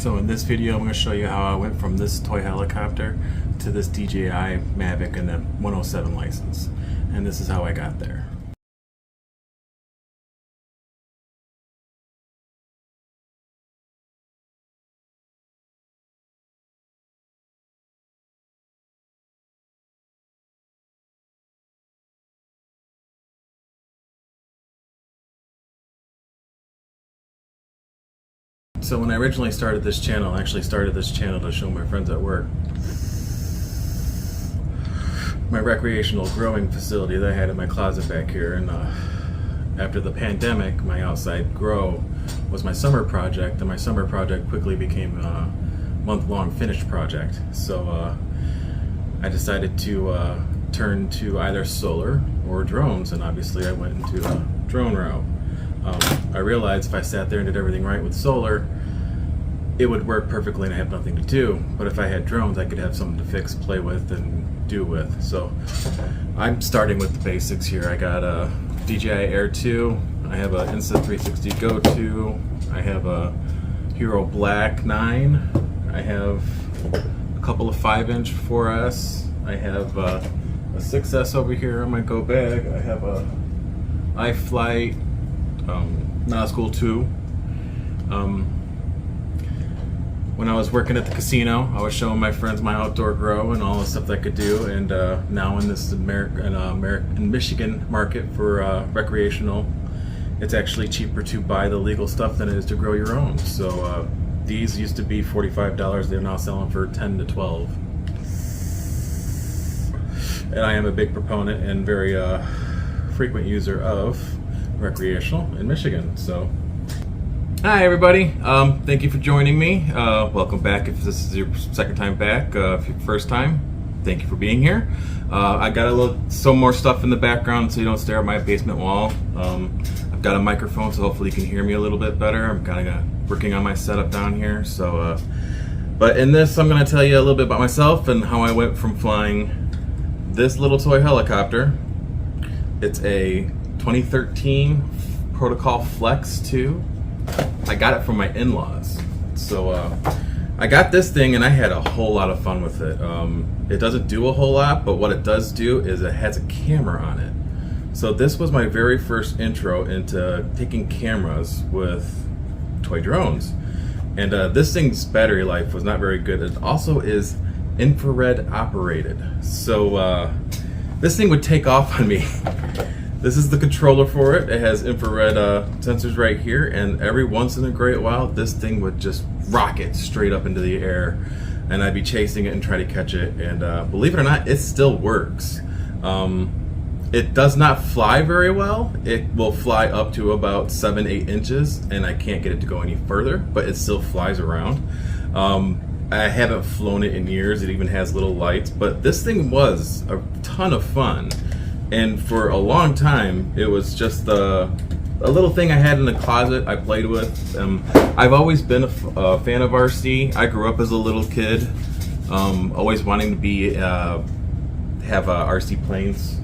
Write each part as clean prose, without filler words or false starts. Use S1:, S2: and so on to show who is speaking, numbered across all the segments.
S1: So in this video, I'm going to show you how I went from this toy helicopter to this DJI Mavic and the 107 license. And this is how I got there. So when I originally started this channel, I actually started this channel to show my friends at work my recreational growing facility that I had in my closet back here. And after the pandemic, my outside grow was my summer project, and my summer project quickly became a month-long finished project. So I decided to turn to either solar or drones, and obviously I went into a drone route. I realized if I sat there and did everything right with solar, it would work perfectly and I have nothing to do. But if I had drones, I could have something to fix, play with, and do with. So I'm starting with the basics here. I got a DJI Air 2, I have a Insta360 Go 2, I have a Hero Black 9, I have a couple of 5-inch 4S, I have a 6S over here on my Go bag, I have a iFlight Nazgul 2. When I was working at the casino, I was showing my friends my outdoor grow and all the stuff that I could do. And now in this American Michigan market for recreational, it's actually cheaper to buy the legal stuff than it is to grow your own. So these used to be $45. They're now selling for $10 to $12. And I am a big proponent and very frequent user of recreational in Michigan. So hi everybody, thank you for joining me. Welcome back if this is your second time back. If your first time, thank you for being here. I got some more stuff in the background so you don't stare at my basement wall. I've got a microphone so hopefully you can hear me a little bit better. I'm kind of working on my setup down here. So, but in this I'm going to tell you a little bit about myself and how I went from flying this little toy helicopter. It's a 2013 Protocol Flex 2. I got it from my in-laws. So I got this thing and I had a whole lot of fun with it. It doesn't do a whole lot, but what it does do is it has a camera on it. So this was my very first intro into taking cameras with toy drones. And this thing's battery life was not very good. It also is infrared operated. So this thing would take off on me. This is the controller for it. It has infrared sensors right here, and every once in a great while, this thing would just rocket straight up into the air, and I'd be chasing it and try to catch it. And believe it or not, it still works. It does not fly very well. It will fly up to about 7-8 inches, and I can't get it to go any further, but it still flies around. I haven't flown it in years. It even has little lights, but this thing was a ton of fun. And for a long time, it was just a little thing I had in the closet I played with. I've always been a fan of RC. I grew up as a little kid, always wanting to be have RC planes.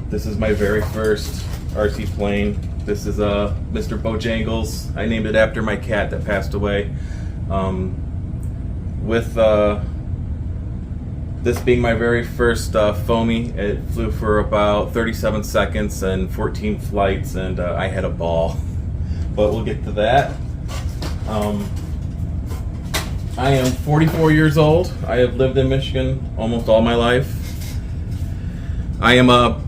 S1: This is my very first RC plane. This is Mr. Bojangles. I named it after my cat that passed away. With this being my very first foamy, it flew for about 37 seconds and 14 flights, and I had a ball. But we'll get to that. I am 44 years old. I have lived in Michigan almost all my life. I am a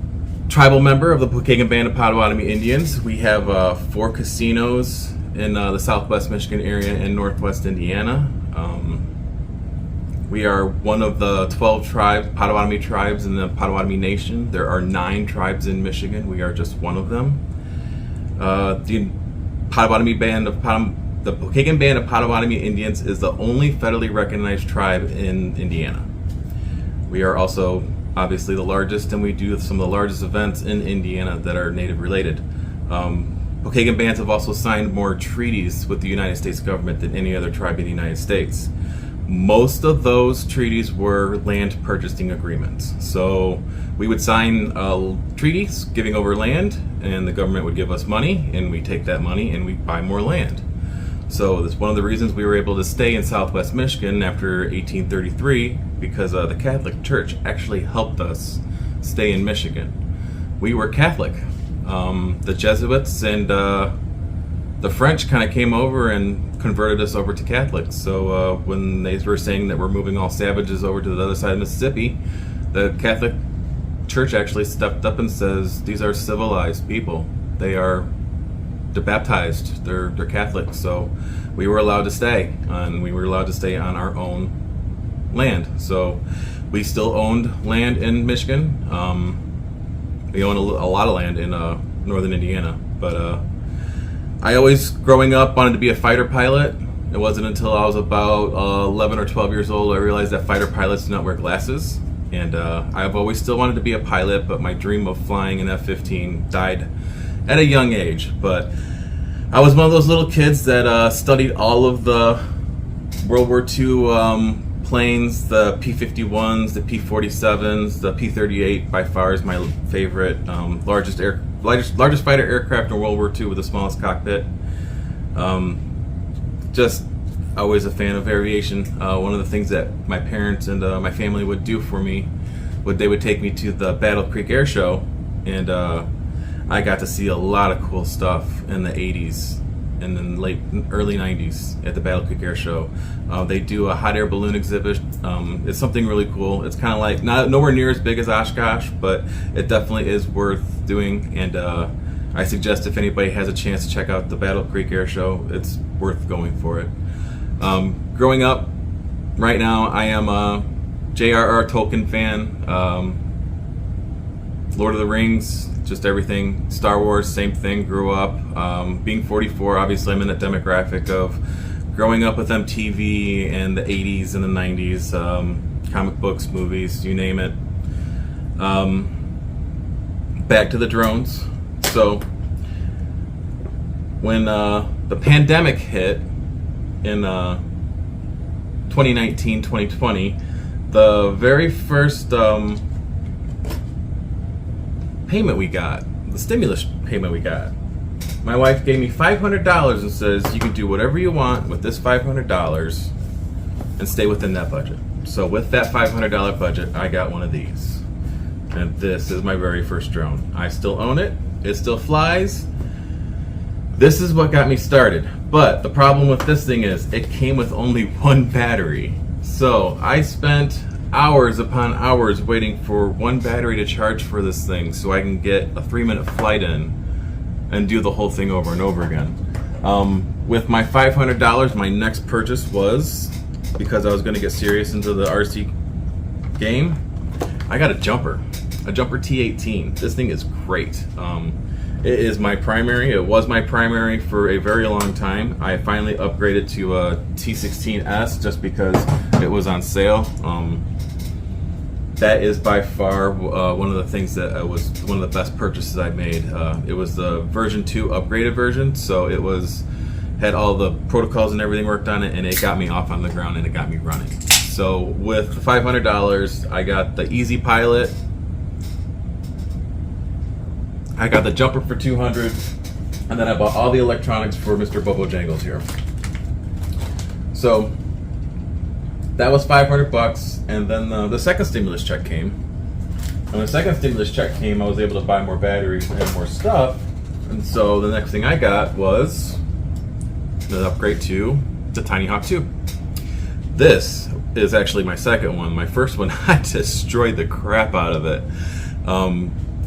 S1: tribal member of the Pokagon Band of Potawatomi Indians. We have 4 casinos in the southwest Michigan area and northwest Indiana. We are one of the 12 Potawatomi tribes in the Potawatomi Nation. There are 9 tribes in Michigan. We are just one of them. The Pokagon Band of Potawatomi Indians is the only federally recognized tribe in Indiana. We are also obviously the largest, and we do some of the largest events in Indiana that are Native related. Pokagon bands have also signed more treaties with the United States government than any other tribe in the United States. Most of those treaties were land purchasing agreements. So we would sign treaties giving over land, and the government would give us money, and we take that money and we buy more land. So that's one of the reasons we were able to stay in Southwest Michigan after 1833, because the Catholic Church actually helped us stay in Michigan. We were Catholic. The Jesuits and the French kind of came over and converted us over to Catholics. So when they were saying that we're moving all savages over to the other side of Mississippi, the Catholic Church actually stepped up and says, these are civilized people. They're baptized. They're Catholic. So we were allowed to stay, and we were allowed to stay on our own land. So we still owned land in Michigan. We own a lot of land in northern Indiana. But I always, growing up, wanted to be a fighter pilot. It wasn't until I was about 11 or 12 years old I realized that fighter pilots do not wear glasses. And I've always still wanted to be a pilot, but my dream of flying an F-15 died at a young age. But I was one of those little kids that studied all of the World War II planes, the P-51s, the P-47s, the P-38 by far is my favorite, largest fighter aircraft in World War II with the smallest cockpit. Just always a fan of aviation. One of the things that my parents and my family would do for me, they would take me to the Battle Creek Air Show, and I got to see a lot of cool stuff in the 80s and then early 90s at the Battle Creek Air Show. They do a hot air balloon exhibit. It's something really cool. It's kind of like nowhere near as big as Oshkosh, but it definitely is worth doing. And I suggest if anybody has a chance to check out the Battle Creek Air Show, it's worth going for it. Growing up, right now I am a J.R.R. Tolkien fan. Lord of the Rings, just everything. Star Wars, same thing, grew up. Being 44, obviously I'm in that demographic of growing up with MTV and the 80s and the 90s, comic books, movies, you name it. Back to the drones. So when the pandemic hit in 2019, 2020, the very first payment we got, the stimulus payment we got, my wife gave me $500 and says, you can do whatever you want with this $500 and stay within that budget. So with that $500 budget, I got one of these. And this is my very first drone. I still own it. It still flies. This is what got me started. But the problem with this thing is it came with only one battery. So I spent hours upon hours waiting for one battery to charge for this thing so I can get a 3-minute flight in and do the whole thing over and over again. With my $500, my next purchase was, because I was going to get serious into the RC game, I got a jumper T18. This thing is great. It is my primary. It was my primary for a very long time. I finally upgraded to a T16S just because it was on sale. That is by far one of the things that was one of the best purchases I made. It was the version 2 upgraded version, so it had all the protocols and everything worked on it, and it got me off on the ground and it got me running. So with the $500, I got the Easy Pilot. I got the jumper for $200, and then I bought all the electronics for Mr. Bobo Jangles here. So that was $500, and then the second stimulus check came. And when the second stimulus check came, I was able to buy more batteries and more stuff. And so the next thing I got was the upgrade to the Tiny Hawk 2. This is actually my second one. My first one, I destroyed the crap out of it.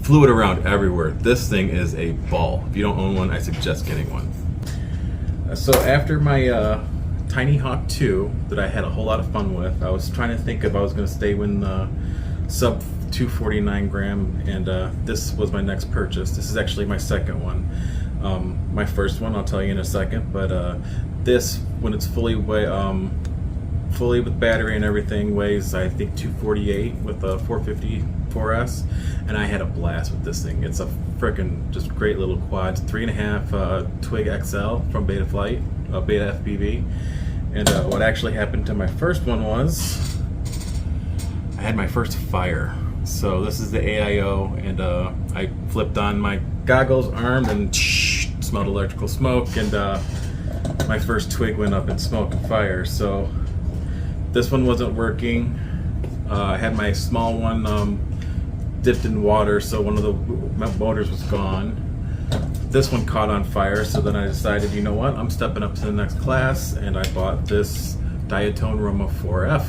S1: Flew it around everywhere. This thing is a ball. If you don't own one, I suggest getting one. So after my Tiny Hawk 2 that I had a whole lot of fun with, I was trying to think if I was going to stay in the sub 249 gram, and this was my next purchase. This is actually my second one. My first one I'll tell you in a second, but this, when it's fully with battery and everything, weighs I think 248 with a 450 4S, and I had a blast with this thing. It's a freaking just great little quad. 3.5 Twig XL from Betaflight, Beta FPV. And what actually happened to my first one was I had my first fire. So this is the AIO, and I flipped on my goggles, armed, and smelled electrical smoke, and my first twig went up in smoke and fire. So this one wasn't working. I had my small one dipped in water, so one of the motors was gone. This one caught on fire, so then I decided, you know what, I'm stepping up to the next class, and I bought this Diatone Roma 4F.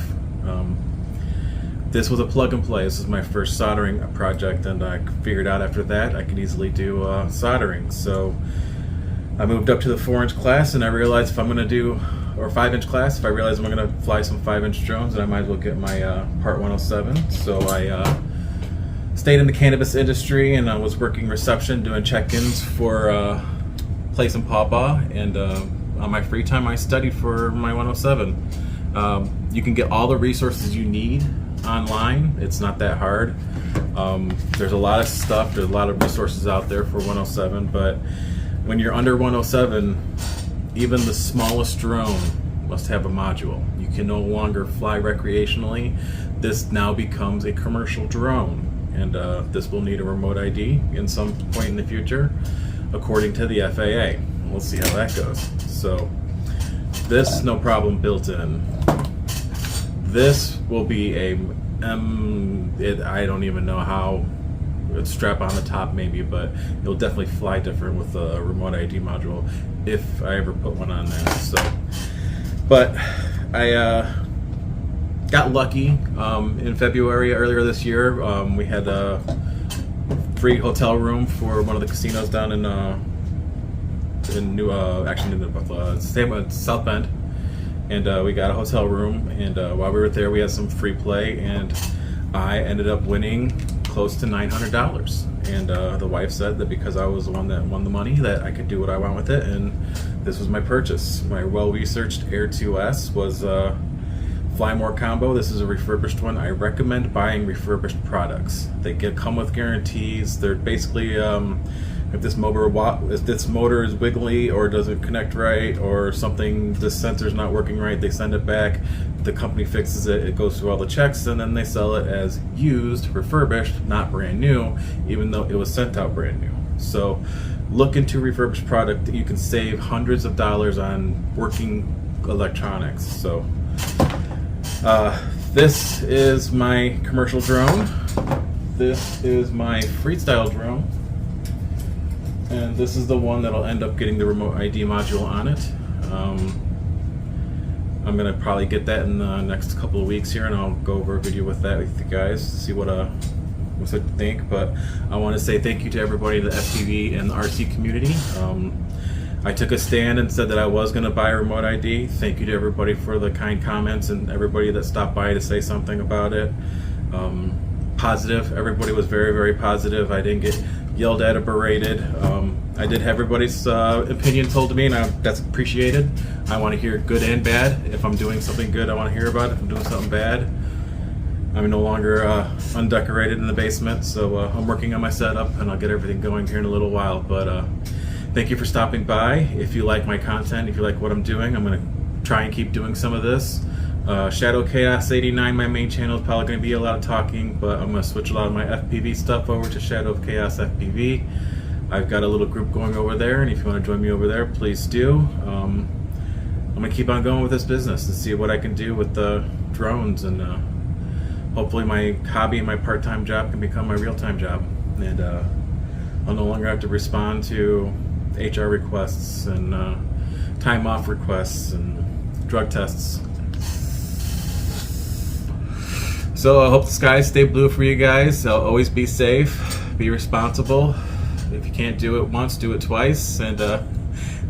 S1: This was a plug and play. This was my first soldering project, and I figured out after that I could easily do soldering. So I moved up to the 4-inch class, and I realized if I'm going to do, or 5-inch class, if I realize I'm going to fly some 5-inch drones, then I might as well get my Part 107. So I stayed in the cannabis industry, and I was working reception, doing check-ins for Place and Pawpaw, and on my free time I studied for my 107. You can get all the resources you need online. It's not that hard. There's a lot of stuff, there's a lot of resources out there for 107, but when you're under 107, even the smallest drone must have a module. You can no longer fly recreationally. This now becomes a commercial drone, and this will need a remote ID in some point in the future, according to the FAA. We'll see how that goes. So this, no problem built in. This will be a I don't even know how. It's strap on the top maybe, but it'll definitely fly different with a remote ID module if I ever put one on there. So, but I got lucky in February earlier this year. We had a free hotel room for one of the casinos down in South Bend, and we got a hotel room. And while we were there, we had some free play, and I ended up winning close to $900. And the wife said that because I was the one that won the money, that I could do what I want with it, and this was my purchase. My well-researched Air 2S was Fly More combo. This is a refurbished one. I recommend buying refurbished products. They come with guarantees. They're basically if this motor is wiggly or doesn't connect right, or something, this sensor's not working right, they send it back. The company fixes it. It goes through all the checks, and then they sell it as used, refurbished, not brand new, even though it was sent out brand new. So look into refurbished product. You can save hundreds of dollars on working electronics. So this is my commercial drone. This is my freestyle drone. And this is the one that'll end up getting the remote ID module on it. I'm gonna probably get that in the next couple of weeks here, and I'll go over a video with that with you guys, see what you think. But I want to say thank you to everybody in the FPV and the RC community. I took a stand and said that I was going to buy a remote ID. Thank you to everybody for the kind comments and everybody that stopped by to say something about it. Positive. Everybody was very, very positive. I didn't get yelled at or berated. I did have everybody's opinion told to me, and that's appreciated. I want to hear good and bad. If I'm doing something good, I want to hear about it. If I'm doing something bad, I'm no longer undecorated in the basement, so I'm working on my setup, and I'll get everything going here in a little while. But thank you for stopping by. If you like my content, if you like what I'm doing, I'm going to try and keep doing some of this. Shadow Chaos 89, my main channel, is probably going to be a lot of talking, but I'm going to switch a lot of my FPV stuff over to Shadow Chaos FPV. I've got a little group going over there, and if you want to join me over there, please do. I'm going to keep on going with this business and see what I can do with the drones, and hopefully my hobby and my part-time job can become my real-time job, and I'll no longer have to respond to HR requests and time off requests and drug tests. So I hope the skies stay blue for you guys. Always be safe, be responsible. If you can't do it once, do it twice. And I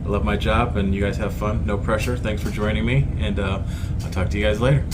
S1: love my job, and you guys have fun. No pressure. Thanks for joining me, and I'll talk to you guys later.